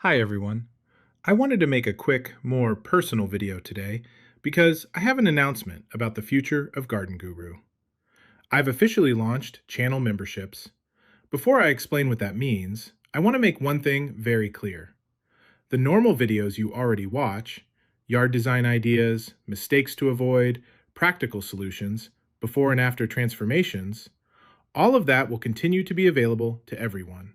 Hi everyone. I wanted to make a quick, more personal video today because I have an announcement about the future of Garden Guru. I've officially launched channel memberships. Before I explain what that means, I want to make one thing very clear. The normal videos you already watch, yard design ideas, mistakes to avoid, practical solutions, before and after transformations, all of that will continue to be available to everyone.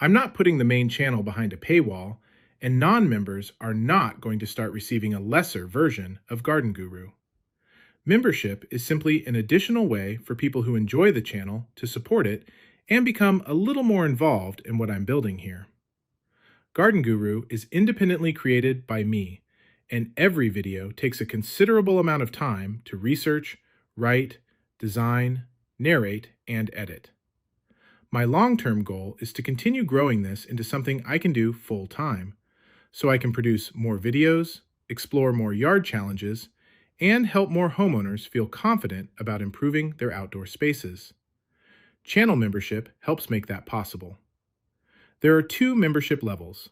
I'm not putting the main channel behind a paywall, and non-members are not going to start receiving a lesser version of Garden Guru. Membership is simply an additional way for people who enjoy the channel to support it and become a little more involved in what I'm building here. Garden Guru is independently created by me, and every video takes a considerable amount of time to research, write, design, narrate, and edit. My long-term goal is to continue growing this into something I can do full-time, so I can produce more videos, explore more yard challenges, and help more homeowners feel confident about improving their outdoor spaces. Channel membership helps make that possible. There are two membership levels.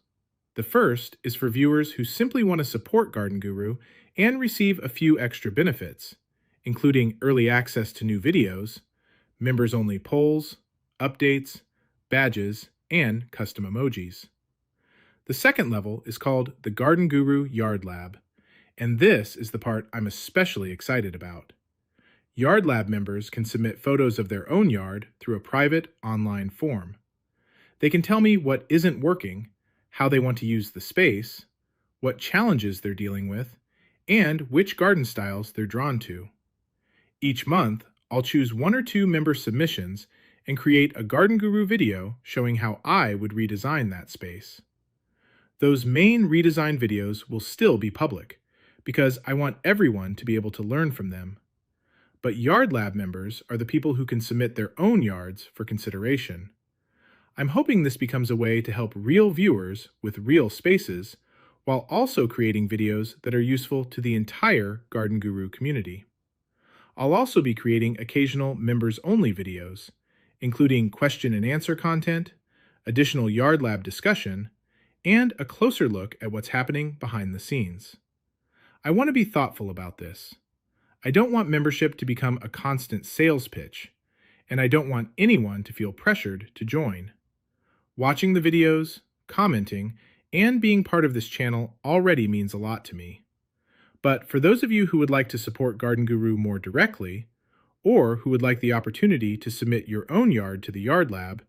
The first is for viewers who simply want to support Garden Guru and receive a few extra benefits, including early access to new videos, members-only polls, updates, badges, and custom emojis. The second level is called the Garden Guru Yard Lab, and this is the part I'm especially excited about. Yard Lab members can submit photos of their own yard through a private online form. They can tell me what isn't working, how they want to use the space, what challenges they're dealing with, and which garden styles they're drawn to. Each month, I'll choose one or two member submissions and create a Garden Guru video showing how I would redesign that space. Those main redesign videos will still be public, because I want everyone to be able to learn from them. But Yard Lab members are the people who can submit their own yards for consideration. I'm hoping this becomes a way to help real viewers with real spaces, while also creating videos that are useful to the entire Garden Guru community. I'll also be creating occasional members-only videos, including question and answer content, additional Yard Lab discussion, and a closer look at what's happening behind the scenes. I want to be thoughtful about this. I don't want membership to become a constant sales pitch, and I don't want anyone to feel pressured to join. Watching the videos, commenting, and being part of this channel already means a lot to me. But for those of you who would like to support Garden Guru more directly, or who would like the opportunity to submit your own yard to the Yard Lab,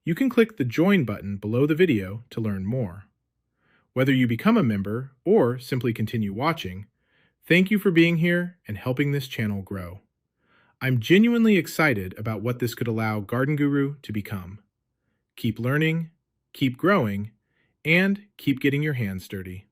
you can click the Join button below the video to learn more. Whether you become a member or simply continue watching, thank you for being here and helping this channel grow. I'm genuinely excited about what this could allow Garden Guru to become. Keep learning, keep growing, and keep getting your hands dirty.